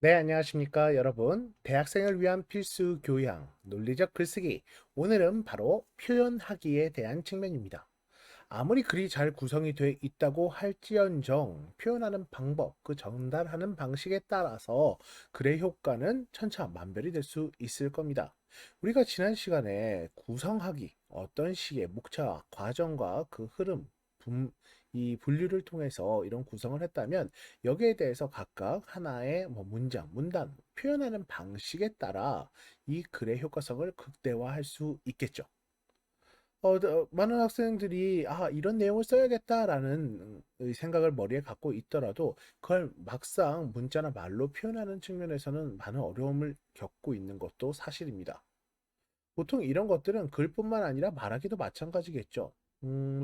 네, 안녕하십니까, 여러분. 대학생을 위한 필수 교양, 논리적 글쓰기. 오늘은 바로 표현하기에 대한 측면입니다. 아무리 글이 잘 구성이 돼 있다고 할지언정 표현하는 방법, 그 전달하는 방식에 따라서 글의 효과는 천차만별이 될 수 있을 겁니다. 우리가 지난 시간에 구성하기, 어떤 식의 목차, 과정과 그 흐름, 이 분류를 통해서 이런 구성을 했다면 여기에 대해서 각각 하나의 문장, 문단, 표현하는 방식에 따라 이 글의 효과성을 극대화할 수 있겠죠. 많은 학생들이 이런 내용을 써야겠다라는 생각을 머리에 갖고 있더라도 그걸 막상 문자나 말로 표현하는 측면에서는 많은 어려움을 겪고 있는 것도 사실입니다. 보통 이런 것들은 글뿐만 아니라 말하기도 마찬가지겠죠.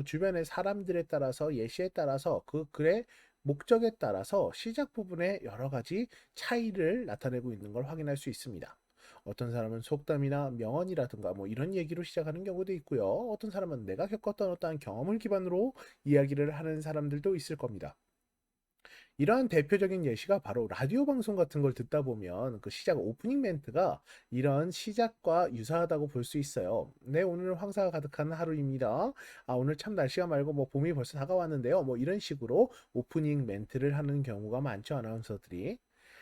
주변의 사람들에 따라서 예시에 따라서 그 글의 목적에 따라서 시작 부분에 여러 가지 차이를 나타내고 있는 걸 확인할 수 있습니다. 어떤 사람은 속담이나 명언이라든가 이런 얘기로 시작하는 경우도 있고요. 어떤 사람은 내가 겪었던 어떠한 경험을 기반으로 이야기를 하는 사람들도 있을 겁니다. 이러한 대표적인 예시가 바로 라디오 방송 같은 걸 듣다 보면 그 시작 오프닝 멘트가 이런 시작과 유사하다고 볼 수 있어요. 네, 오늘은 황사가 가득한 하루입니다. 오늘 참 날씨가 맑고 봄이 벌써 다가왔는데요. 이런 식으로 오프닝 멘트를 하는 경우가 많죠, 아나운서들이.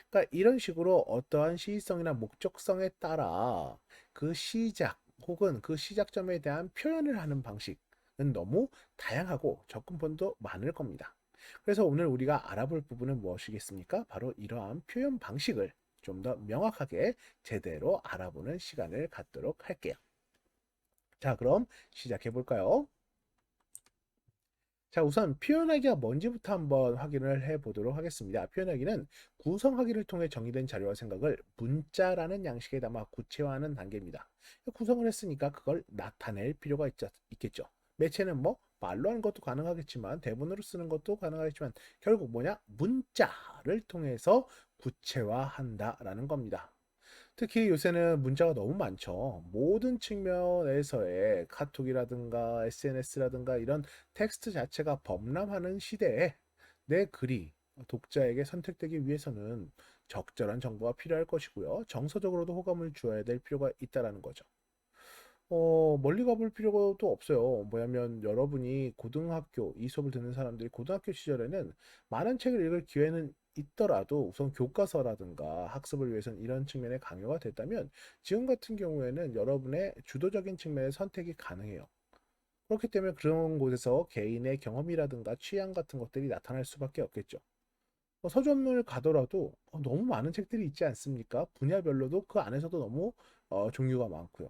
그러니까 이런 식으로 어떠한 시의성이나 목적성에 따라 그 시작 혹은 그 시작점에 대한 표현을 하는 방식은 너무 다양하고 접근법도 많을 겁니다. 그래서 오늘 우리가 알아볼 부분은 무엇이겠습니까? 바로 이러한 표현 방식을 좀 더 명확하게 제대로 알아보는 시간을 갖도록 할게요. 자, 그럼 시작해 볼까요? 자, 우선 표현하기가 뭔지부터 한번 확인을 해 보도록 하겠습니다. 표현하기는 구성하기를 통해 정의된 자료와 생각을 문자라는 양식에 담아 구체화하는 단계입니다. 구성을 했으니까 그걸 나타낼 필요가 있겠죠. 매체는 말로 하는 것도 가능하겠지만 대본으로 쓰는 것도 가능하겠지만 결국 뭐냐? 문자를 통해서 구체화한다라는 겁니다. 특히 요새는 문자가 너무 많죠. 모든 측면에서의 카톡이라든가 SNS라든가 이런 텍스트 자체가 범람하는 시대에 내 글이 독자에게 선택되기 위해서는 적절한 정보가 필요할 것이고요. 정서적으로도 호감을 주어야 될 필요가 있다라는 거죠. 멀리 가볼 필요도 없어요. 뭐냐면 여러분이 고등학교 이 수업을 듣는 사람들이 고등학교 시절에는 많은 책을 읽을 기회는 있더라도 우선 교과서라든가 학습을 위해서는 이런 측면의 강요가 됐다면 지금 같은 경우에는 여러분의 주도적인 측면의 선택이 가능해요. 그렇기 때문에 그런 곳에서 개인의 경험이라든가 취향 같은 것들이 나타날 수밖에 없겠죠. 서점을 가더라도 너무 많은 책들이 있지 않습니까? 분야별로도 그 안에서도 너무 종류가 많고요.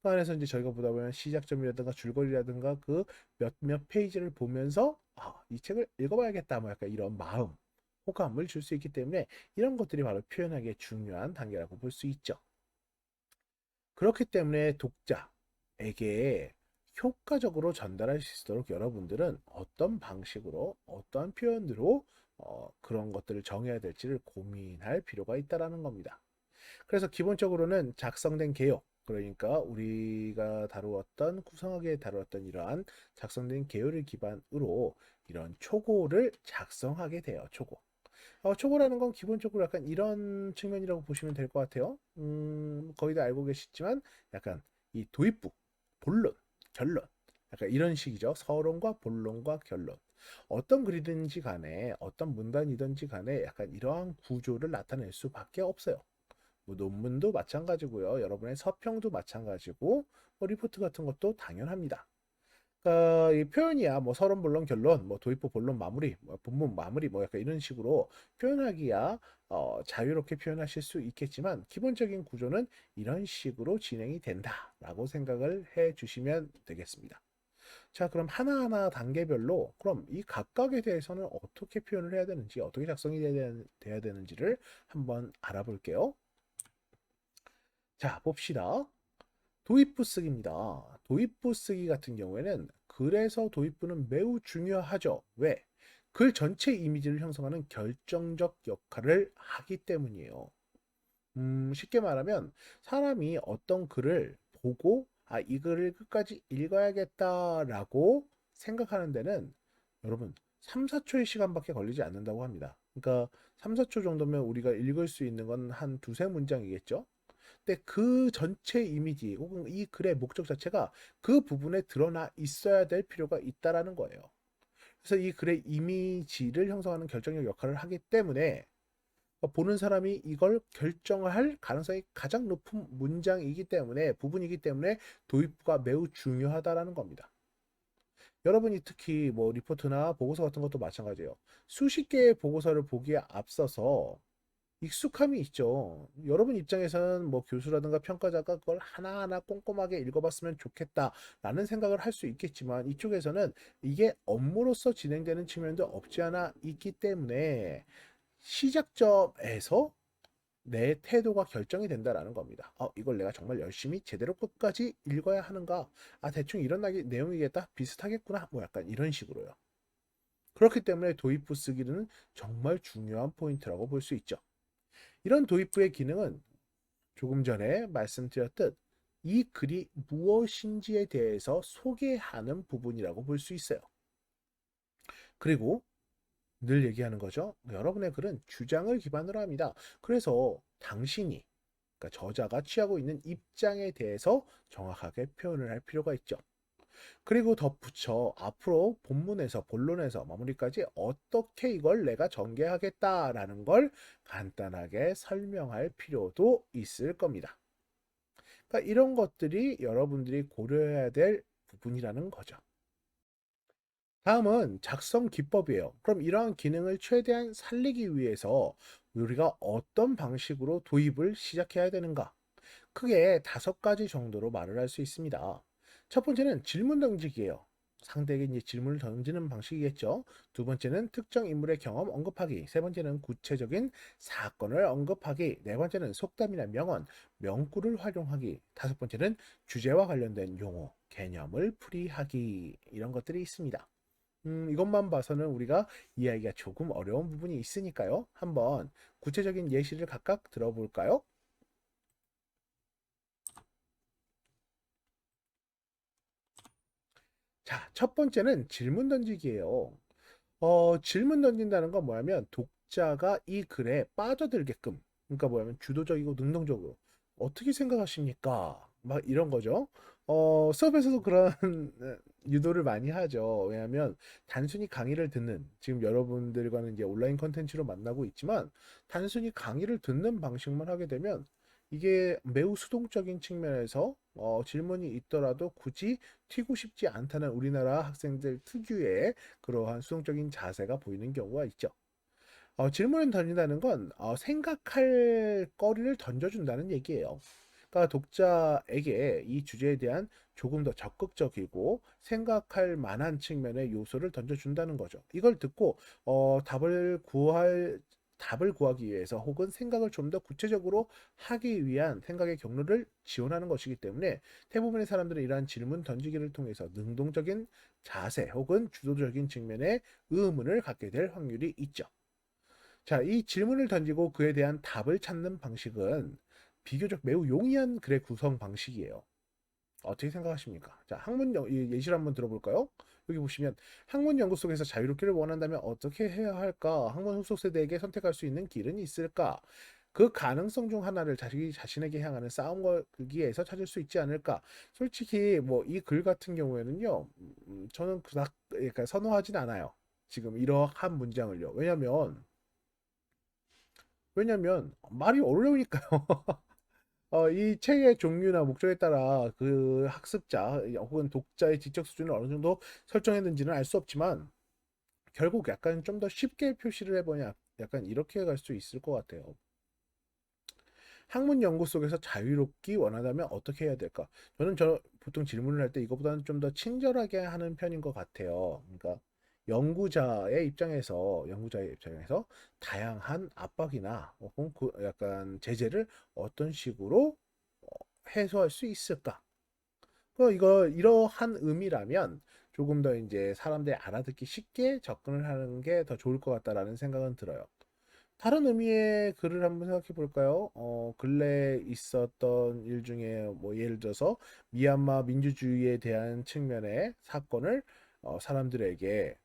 그 안에서 이제 저희가 보다 보면 시작점이라든가 줄거리라든가 그 몇몇 페이지를 보면서 이 책을 읽어봐야겠다 약간 이런 마음, 호감을 줄 수 있기 때문에 이런 것들이 바로 표현하기에 중요한 단계라고 볼 수 있죠. 그렇기 때문에 독자에게 효과적으로 전달할 수 있도록 여러분들은 어떤 방식으로 어떠한 표현으로 그런 것들을 정해야 될지를 고민할 필요가 있다라는 겁니다. 그래서 기본적으로는 작성된 개요. 그러니까 우리가 다루었던 구성하게 다루었던 이러한 작성된 개요를 기반으로 이런 초고를 작성하게 돼요. 초고. 초고라는 건 기본적으로 약간 이런 측면이라고 보시면 될 것 같아요. 거의 다 알고 계시지만 약간 이 도입부, 본론, 결론. 약간 이런 식이죠. 서론과 본론과 결론. 어떤 글이든지 간에 어떤 문단이든지 간에 약간 이러한 구조를 나타낼 수밖에 없어요. 논문도 마찬가지고요. 여러분의 서평도 마찬가지고 리포트 같은 것도 당연합니다. 그러니까 이 표현이야 서론 본론 결론 도입부 본론 마무리 본문 마무리 약간 이런 식으로 표현하기야 자유롭게 표현하실 수 있겠지만 기본적인 구조는 이런 식으로 진행이 된다라고 생각을 해 주시면 되겠습니다. 자, 그럼 하나하나 단계별로 그럼 이 각각에 대해서는 어떻게 표현을 해야 되는지 어떻게 작성이 돼야 되는지를 한번 알아볼게요. 자, 봅시다. 도입부 쓰기입니다. 도입부 쓰기 같은 경우에는 글에서 도입부는 매우 중요하죠. 왜? 글 전체 이미지를 형성하는 결정적 역할을 하기 때문이에요. 쉽게 말하면 사람이 어떤 글을 보고 이 글을 끝까지 읽어야겠다라고 생각하는 데는 여러분 3, 4초의 시간밖에 걸리지 않는다고 합니다. 그러니까 3, 4초 정도면 우리가 읽을 수 있는 건 한 두세 문장이겠죠. 근데 그 전체 이미지 혹은 이 글의 목적 자체가 그 부분에 드러나 있어야 될 필요가 있다라는 거예요. 그래서 이 글의 이미지를 형성하는 결정적 역할을 하기 때문에 보는 사람이 이걸 결정할 가능성이 가장 높은 문장이기 때문에 부분이기 때문에 도입부가 매우 중요하다라는 겁니다. 여러분이 특히 뭐 리포트나 보고서 같은 것도 마찬가지예요. 수십 개의 보고서를 보기에 앞서서 익숙함이 있죠. 여러분 입장에서는 뭐 교수라든가 평가자가 그걸 하나하나 꼼꼼하게 읽어봤으면 좋겠다라는 생각을 할 수 있겠지만 이쪽에서는 이게 업무로서 진행되는 측면도 없지 않아 있기 때문에 시작점에서 내 태도가 결정이 된다라는 겁니다. 이걸 내가 정말 열심히 제대로 끝까지 읽어야 하는가? 대충 이런 내용이겠다. 비슷하겠구나. 뭐 약간 이런 식으로요. 그렇기 때문에 도입부 쓰기는 정말 중요한 포인트라고 볼 수 있죠. 이런 도입부의 기능은 조금 전에 말씀드렸듯 이 글이 무엇인지에 대해서 소개하는 부분이라고 볼 수 있어요. 그리고 늘 얘기하는 거죠. 여러분의 글은 주장을 기반으로 합니다. 그래서 당신이 그러니까 저자가 취하고 있는 입장에 대해서 정확하게 표현을 할 필요가 있죠. 그리고 덧붙여 앞으로 본문에서 본론에서 마무리까지 어떻게 이걸 내가 전개하겠다라는 걸 간단하게 설명할 필요도 있을 겁니다. 그러니까 이런 것들이 여러분들이 고려해야 될 부분이라는 거죠. 다음은 작성 기법이에요. 그럼 이러한 기능을 최대한 살리기 위해서 우리가 어떤 방식으로 도입을 시작해야 되는가? 크게 5가지 정도로 말을 할 수 있습니다. 첫 번째는 질문 던지기예요. 상대에게 이제 질문을 던지는 방식이겠죠. 두 번째는 특정 인물의 경험 언급하기. 세 번째는 구체적인 사건을 언급하기. 네 번째는 속담이나 명언, 명구를 활용하기. 다섯 번째는 주제와 관련된 용어, 개념을 풀이하기. 이런 것들이 있습니다. 이것만 봐서는 우리가 이해하기가 조금 어려운 부분이 있으니까요. 한번 구체적인 예시를 각각 들어볼까요? 자, 첫 번째는 질문 던지기예요. 질문 던진다는 건 뭐냐면 독자가 이 글에 빠져들게끔, 그러니까 뭐냐면 주도적이고 능동적으로 어떻게 생각하십니까? 막 이런 거죠. 수업에서도 그런 유도를 많이 하죠. 왜냐하면 단순히 강의를 듣는, 지금 여러분들과는 이제 온라인 컨텐츠로 만나고 있지만 단순히 강의를 듣는 방식만 하게 되면 이게 매우 수동적인 측면에서 질문이 있더라도 굳이 튀고 싶지 않다는 우리나라 학생들 특유의 그러한 수동적인 자세가 보이는 경우가 있죠. 질문을 던진다는 건 생각할 거리를 던져준다는 얘기예요. 그러니까 독자에게 이 주제에 대한 조금 더 적극적이고 생각할 만한 측면의 요소를 던져준다는 거죠. 이걸 듣고 답을 구하기 위해서 혹은 생각을 좀 더 구체적으로 하기 위한 생각의 경로를 지원하는 것이기 때문에 대부분의 사람들은 이러한 질문 던지기를 통해서 능동적인 자세 혹은 주도적인 측면의 의문을 갖게 될 확률이 있죠. 자, 이 질문을 던지고 그에 대한 답을 찾는 방식은 비교적 매우 용이한 글의 구성 방식이에요. 어떻게 생각하십니까? 자, 예시를 한번 들어볼까요? 여기 보시면 학문 연구 속에서 자유롭기를 원한다면 어떻게 해야 할까? 학문 후속 세대에게 선택할 수 있는 길은 있을까? 그 가능성 중 하나를 자기 자신에게 향하는 싸움 걸기에서 찾을 수 있지 않을까? 솔직히 뭐 이 글 같은 경우에는요, 저는 그닥 그러니까 선호하진 않아요. 지금 이러한 문장을요. 왜냐면 말이 어려우니까요. 이 책의 종류나 목적에 따라 그 학습자 혹은 독자의 지적 수준을 어느 정도 설정했는지는 알 수 없지만 결국 약간 좀 더 쉽게 표시를 해보냐 약간 이렇게 갈 수 있을 것 같아요. 학문 연구 속에서 자유롭기 원한다면 어떻게 해야 될까? 저는 보통 질문을 할 때 이거보다는 좀 더 친절하게 하는 편인 것 같아요. 그러니까 연구자의 입장에서 다양한 압박이나 혹은 약간 제재를 어떤 식으로 어, 해소할 수 있을까? 이러한 의미라면 조금 더 이제 사람들이 알아듣기 쉽게 접근을 하는 게 더 좋을 것 같다라는 생각은 들어요. 다른 의미의 글을 한번 생각해 볼까요? 근래 있었던 일 중에 뭐 예를 들어서 미얀마 민주주의에 대한 측면의 사건을 사람들에게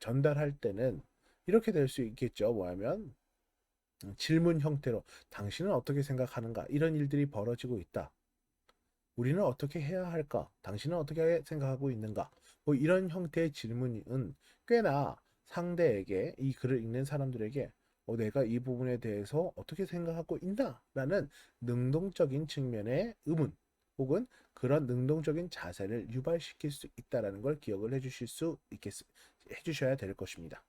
전달할 때는 이렇게 될 수 있겠죠. 뭐냐면 질문 형태로 당신은 어떻게 생각하는가? 이런 일들이 벌어지고 있다. 우리는 어떻게 해야 할까? 당신은 어떻게 생각하고 있는가? 뭐 이런 형태의 질문은 꽤나 상대에게 이 글을 읽는 사람들에게 내가 이 부분에 대해서 어떻게 생각하고 있나? 라는 능동적인 측면의 의문 혹은 그런 능동적인 자세를 유발시킬 수 있다는 걸 기억을 해주셔야 될 것입니다.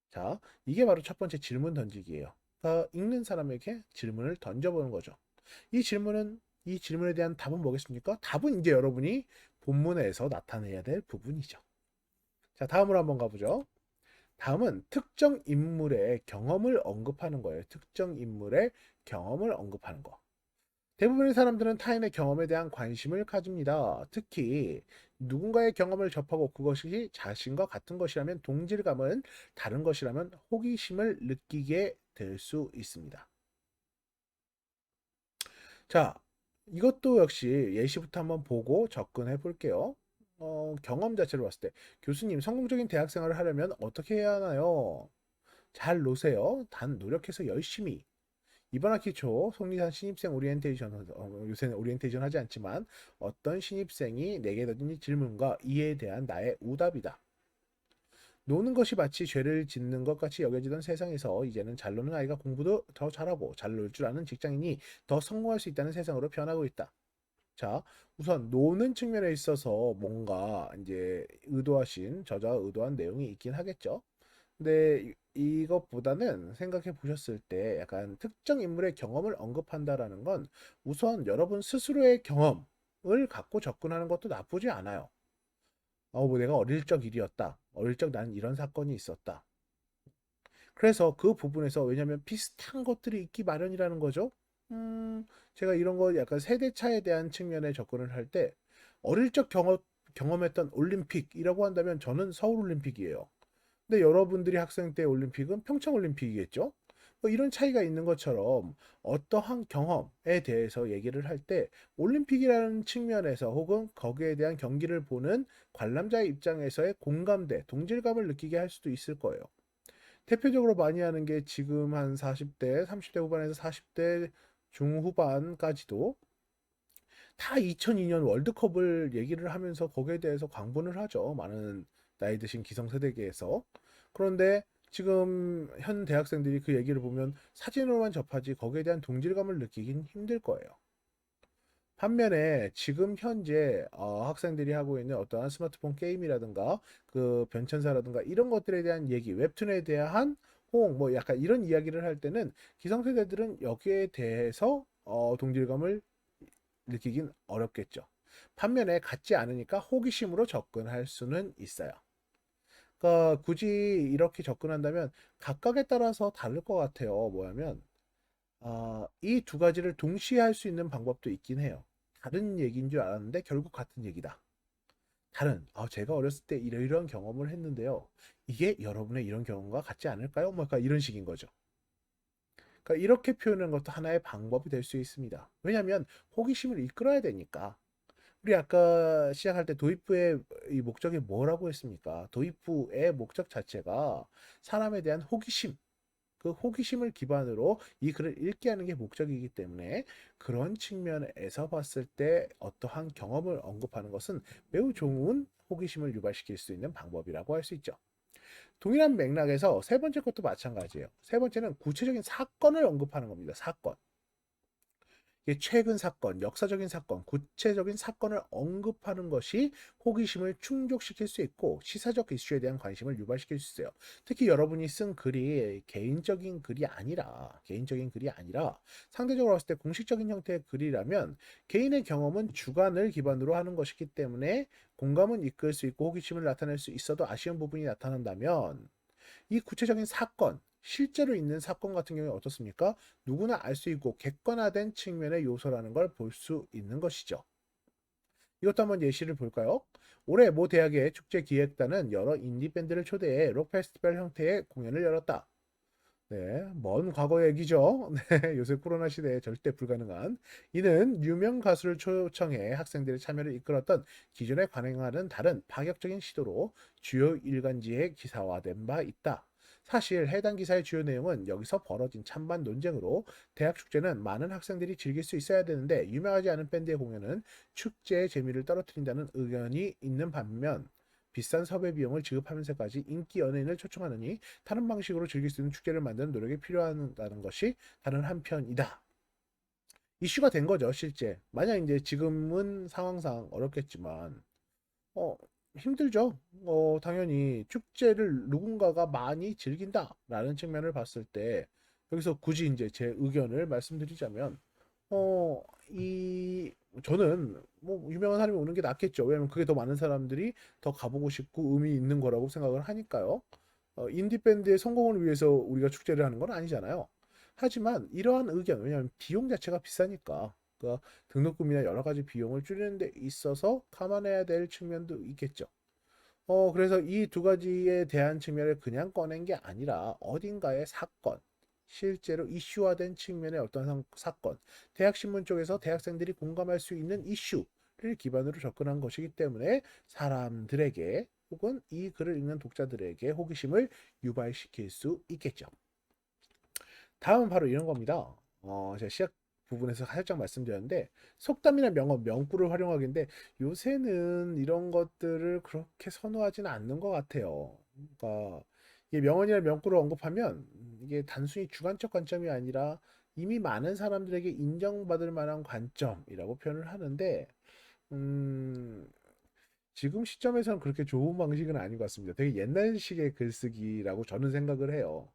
자, 이게 바로 첫 번째 질문 던지기예요. 그러니까 읽는 사람에게 질문을 던져보는 거죠. 이 질문에 대한 답은 뭐겠습니까? 답은 이제 여러분이 본문에서 나타내야 될 부분이죠. 자, 다음으로 한번 가보죠. 다음은 특정 인물의 경험을 언급하는 거예요. 특정 인물의 경험을 언급하는 거. 대부분의 사람들은 타인의 경험에 대한 관심을 가집니다. 특히 누군가의 경험을 접하고 그것이 자신과 같은 것이라면 동질감을, 다른 것이라면 호기심을 느끼게 될 수 있습니다. 자, 이것도 역시 예시부터 한번 보고 접근해 볼게요. 경험 자체를 봤을 때 교수님, 성공적인 대학 생활을 하려면 어떻게 해야 하나요? 잘 노세요. 단 노력해서 열심히. 이번 학기 초 속리산 신입생 오리엔테이션, 요새는 오리엔테이션 하지 않지만 어떤 신입생이 내게 던진 질문과 이에 대한 나의 우답이다. 노는 것이 마치 죄를 짓는 것 같이 여겨지던 세상에서 이제는 잘 노는 아이가 공부도 더 잘하고 잘 놀 줄 아는 직장인이 더 성공할 수 있다는 세상으로 변하고 있다. 자, 우선 노는 측면에 있어서 뭔가 이제 저자가 의도한 내용이 있긴 하겠죠. 근데 이것보다는 생각해 보셨을 때 약간 특정 인물의 경험을 언급한다라는 건 우선 여러분 스스로의 경험을 갖고 접근하는 것도 나쁘지 않아요. 뭐 내가 어릴 적 일이었다. 어릴 적 나는 이런 사건이 있었다. 그래서 그 부분에서 왜냐하면 비슷한 것들이 있기 마련이라는 거죠. 제가 이런 거 약간 세대 차에 대한 측면에 접근을 할 때 어릴 적 경험했던 올림픽이라고 한다면 저는 서울 올림픽이에요. 근데 여러분들이 학생 때 올림픽은 평창 올림픽이겠죠? 뭐 이런 차이가 있는 것처럼 어떠한 경험에 대해서 얘기를 할 때 올림픽이라는 측면에서 혹은 거기에 대한 경기를 보는 관람자의 입장에서의 공감대, 동질감을 느끼게 할 수도 있을 거예요. 대표적으로 많이 하는 게 지금 한 40대, 30대 후반에서 40대 중후반까지도 다 2002년 월드컵을 얘기를 하면서 거기에 대해서 광분을 하죠. 많은 나이 드신 기성세대계에서. 그런데 지금 현 대학생들이 그 얘기를 보면 사진으로만 접하지 거기에 대한 동질감을 느끼긴 힘들 거예요. 반면에 지금 현재 학생들이 하고 있는 어떠한 스마트폰 게임이라든가 그 변천사라든가 이런 것들에 대한 얘기, 웹툰에 대한 호응, 뭐 약간 이런 이야기를 할 때는 기성세대들은 여기에 대해서 동질감을 느끼긴 어렵겠죠. 반면에 같지 않으니까 호기심으로 접근할 수는 있어요. 그러니까 굳이 이렇게 접근한다면 각각에 따라서 다를 것 같아요. 뭐냐면 이 두 가지를 동시에 할 수 있는 방법도 있긴 해요. 다른 얘기인 줄 알았는데 결국 같은 얘기다. 제가 어렸을 때 이러이러한 경험을 했는데요. 이게 여러분의 이런 경험과 같지 않을까요? 뭐 약간 이런 식인 거죠. 그러니까 이렇게 표현하는 것도 하나의 방법이 될 수 있습니다. 왜냐하면 호기심을 이끌어야 되니까. 우리 아까 시작할 때 도입부의 이 목적이 뭐라고 했습니까? 도입부의 목적 자체가 사람에 대한 호기심, 그 호기심을 기반으로 이 글을 읽게 하는 게 목적이기 때문에 그런 측면에서 봤을 때 어떠한 경험을 언급하는 것은 매우 좋은 호기심을 유발시킬 수 있는 방법이라고 할 수 있죠. 동일한 맥락에서 세 번째 것도 마찬가지예요. 세 번째는 구체적인 사건을 언급하는 겁니다. 사건. 이게 최근 사건, 역사적인 사건, 구체적인 사건을 언급하는 것이 호기심을 충족시킬 수 있고 시사적 이슈에 대한 관심을 유발시킬 수 있어요. 특히 여러분이 쓴 글이 개인적인 글이 아니라 상대적으로 봤을 때 공식적인 형태의 글이라면 개인의 경험은 주관을 기반으로 하는 것이기 때문에 공감은 이끌 수 있고 호기심을 나타낼 수 있어도 아쉬운 부분이 나타난다면 이 구체적인 사건, 실제로 있는 사건 같은 경우에 어떻습니까? 누구나 알 수 있고 객관화된 측면의 요소라는 걸 볼 수 있는 것이죠. 이것도 한번 예시를 볼까요? 올해 모 대학의 축제 기획단은 여러 인디 밴드를 초대해 록 페스티벌 형태의 공연을 열었다. 네, 먼 과거 얘기죠. 네, 요새 코로나 시대에 절대 불가능한. 이는 유명 가수를 초청해 학생들의 참여를 이끌었던 기존에 관행하는 다른 파격적인 시도로 주요 일간지에 기사화된 바 있다. 사실 해당 기사의 주요 내용은 여기서 벌어진 찬반 논쟁으로 대학 축제는 많은 학생들이 즐길 수 있어야 되는데 유명하지 않은 밴드의 공연은 축제의 재미를 떨어뜨린다는 의견이 있는 반면 비싼 섭외 비용을 지급하면서까지 인기 연예인을 초청하느니 다른 방식으로 즐길 수 있는 축제를 만드는 노력이 필요하다는 것이 다른 한편이다. 이슈가 된 거죠, 실제. 만약 이제 지금은 상황상 어렵겠지만 어, 힘들죠. 당연히 축제를 누군가가 많이 즐긴다라는 측면을 봤을 때 여기서 굳이 이제 제 의견을 말씀드리자면 어, 이 저는 뭐 유명한 사람이 오는 게 낫겠죠. 왜냐면 그게 더 많은 사람들이 더 가보고 싶고 의미 있는 거라고 생각을 하니까요. 인디 밴드의 성공을 위해서 우리가 축제를 하는 건 아니잖아요. 하지만 이러한 의견, 왜냐하면 비용 자체가 비싸니까 그 등록금이나 여러 가지 비용을 줄이는 데 있어서 감안해야 될 측면도 있겠죠. 그래서 이 두 가지에 대한 측면을 그냥 꺼낸 게 아니라 어딘가의 사건, 실제로 이슈화된 측면의 어떤 사건, 대학신문 쪽에서 대학생들이 공감할 수 있는 이슈를 기반으로 접근한 것이기 때문에 사람들에게 혹은 이 글을 읽는 독자들에게 호기심을 유발시킬 수 있겠죠. 다음은 바로 이런 겁니다. 제가 시작 부분에서 살짝 말씀드렸는데 속담이나 명언, 명구를 활용하기인데 요새는 이런 것들을 그렇게 선호하지는 않는 것 같아요. 그러니까 이 명언이나 명구를 언급하면 이게 단순히 주관적 관점이 아니라 이미 많은 사람들에게 인정받을 만한 관점이라고 표현을 하는데 음, 지금 시점에서는 그렇게 좋은 방식은 아닌 것 같습니다. 되게 옛날식의 글쓰기라고 저는 생각을 해요.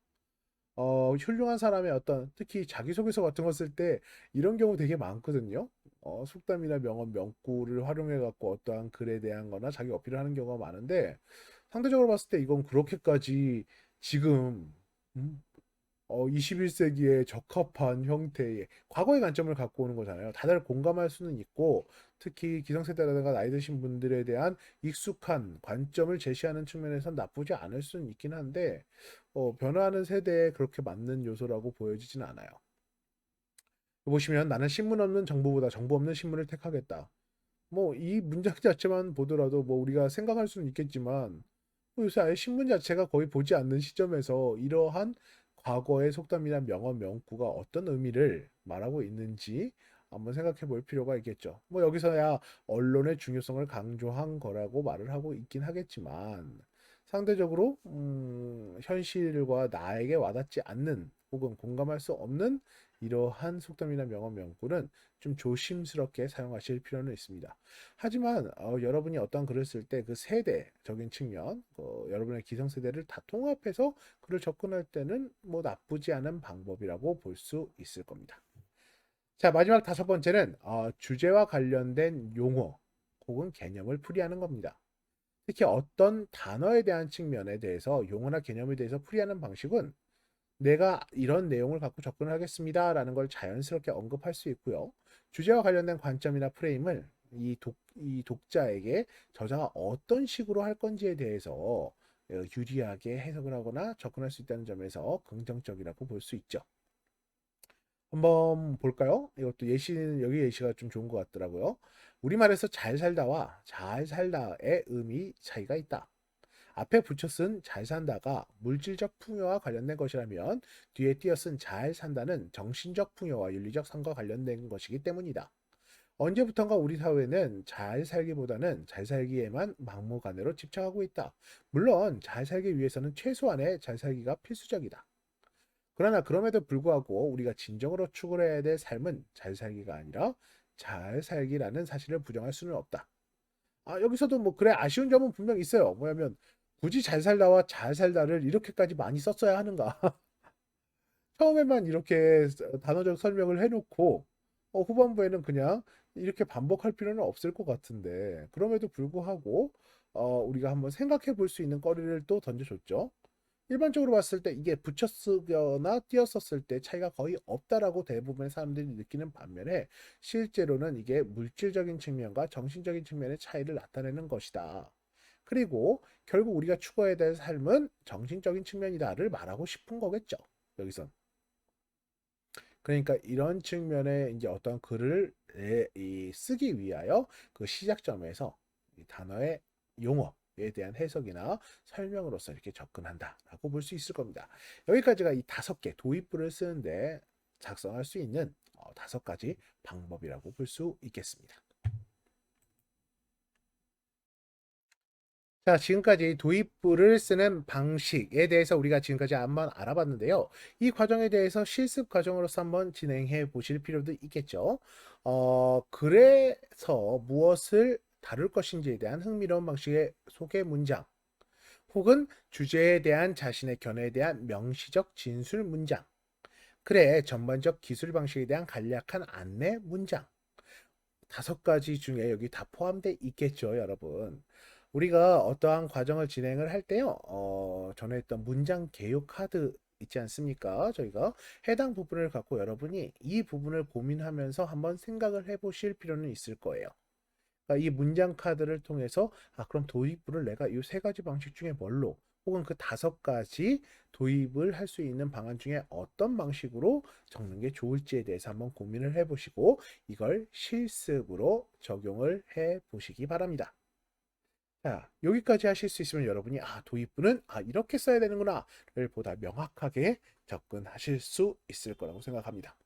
훌륭한 사람의 어떤 특히 자기소개서 같은 거 쓸 때 이런 경우 되게 많거든요. 속담이나 명언, 명구를 활용해 갖고 어떠한 글에 대한 거나 자기 어필을 하는 경우가 많은데 상대적으로 봤을 때 이건 그렇게까지 지금 21세기에 적합한 형태의 과거의 관점을 갖고 오는 거잖아요. 다들 공감할 수는 있고 특히 기성세대라든가 나이 드신 분들에 대한 익숙한 관점을 제시하는 측면에선 나쁘지 않을 수는 있긴 한데 변화하는 세대에 그렇게 맞는 요소라고 보여지진 않아요. 보시면 나는 신문 없는 정보보다 정보 없는 신문을 택하겠다. 뭐 이 문장 자체만 보더라도 뭐 우리가 생각할 수는 있겠지만 뭐 요새 아예 신문 자체가 거의 보지 않는 시점에서 이러한 과거의 속담이나 명언, 명구가 어떤 의미를 말하고 있는지 한번 생각해 볼 필요가 있겠죠. 뭐 여기서야 언론의 중요성을 강조한 거라고 말을 하고 있긴 하겠지만 상대적으로 현실과 나에게 와닿지 않는 혹은 공감할 수 없는 이러한 속담이나 명언, 명구는 좀 조심스럽게 사용하실 필요는 있습니다. 하지만 여러분이 어떤 글을 쓸 때 그 세대적인 측면, 여러분의 기성세대를 다 통합해서 글을 접근할 때는 뭐 나쁘지 않은 방법이라고 볼 수 있을 겁니다. 자, 마지막 다섯 번째는 주제와 관련된 용어 혹은 개념을 풀이하는 겁니다. 특히 어떤 단어에 대한 측면에 대해서 용어나 개념에 대해서 풀이하는 방식은 내가 이런 내용을 갖고 접근을 하겠습니다라는 걸 자연스럽게 언급할 수 있고요. 주제와 관련된 관점이나 프레임을 이 독자에게 저자가 어떤 식으로 할 건지에 대해서 유리하게 해석을 하거나 접근할 수 있다는 점에서 긍정적이라고 볼 수 있죠. 한번 볼까요? 이것도 예시는 여기 예시가 좀 좋은 것 같더라고요. 우리말에서 잘 살다와 잘 살다의 의미 차이가 있다. 앞에 붙여 쓴 잘 산다가 물질적 풍요와 관련된 것이라면 뒤에 띄어 쓴 잘 산다는 정신적 풍요와 윤리적 상과 관련된 것이기 때문이다. 언제부턴가 우리 사회는 잘 살기보다는 잘 살기에만 막무가내로 집착하고 있다. 물론 잘 살기 위해서는 최소한의 잘 살기가 필수적이다. 그러나 그럼에도 불구하고 우리가 진정으로 추구해야 될 삶은 잘 살기가 아니라 잘 살기라는 사실을 부정할 수는 없다. 여기서도 뭐 그래 아쉬운 점은 분명 있어요. 뭐냐면 굳이 잘 살다와 잘 살다를 이렇게까지 많이 썼어야 하는가? 처음에만 이렇게 단어적 설명을 해놓고 후반부에는 그냥 이렇게 반복할 필요는 없을 것 같은데 그럼에도 불구하고 우리가 한번 생각해 볼 수 있는 거리를 또 던져줬죠. 일반적으로 봤을 때 이게 붙여쓰거나 띄었었을 때 차이가 거의 없다라고 대부분의 사람들이 느끼는 반면에 실제로는 이게 물질적인 측면과 정신적인 측면의 차이를 나타내는 것이다. 그리고 결국 우리가 추구해야 될 삶은 정신적인 측면이다를 말하고 싶은 거겠죠. 여기선. 그러니까 이런 측면의 이제 어떤 글을 쓰기 위하여 그 시작점에서 이 단어의 용어, 대한 해석이나 설명으로서 이렇게 접근한다라고 볼 수 있을 겁니다. 여기까지가 이 5개 도입부를 쓰는데 작성할 수 있는 5가지 방법이라고 볼 수 있겠습니다. 자, 지금까지 도입부를 쓰는 방식에 대해서 우리가 지금까지 한번 알아봤는데요. 이 과정에 대해서 실습 과정으로서 한번 진행해 보실 필요도 있겠죠. 그래서 무엇을 다룰 것인지에 대한 흥미로운 방식의 소개 문장, 혹은 주제에 대한 자신의 견해에 대한 명시적 진술 문장, 그래 전반적 기술 방식에 대한 간략한 안내 문장, 5가지 중에 여기 다 포함되어 있겠죠, 여러분. 우리가 어떠한 과정을 진행을 할 때요, 전에 했던 문장 개요 카드 있지 않습니까? 저희가 해당 부분을 갖고 여러분이 이 부분을 고민하면서 한번 생각을 해보실 필요는 있을 거예요. 그러니까 이 문장 카드를 통해서 그럼 도입부를 내가 이 3가지 방식 중에 뭘로, 혹은 그 5가지 도입을 할 수 있는 방안 중에 어떤 방식으로 적는 게 좋을지에 대해서 한번 고민을 해보시고 이걸 실습으로 적용을 해 보시기 바랍니다. 자, 여기까지 하실 수 있으면 여러분이 도입부는 이렇게 써야 되는구나를 보다 명확하게 접근하실 수 있을 거라고 생각합니다.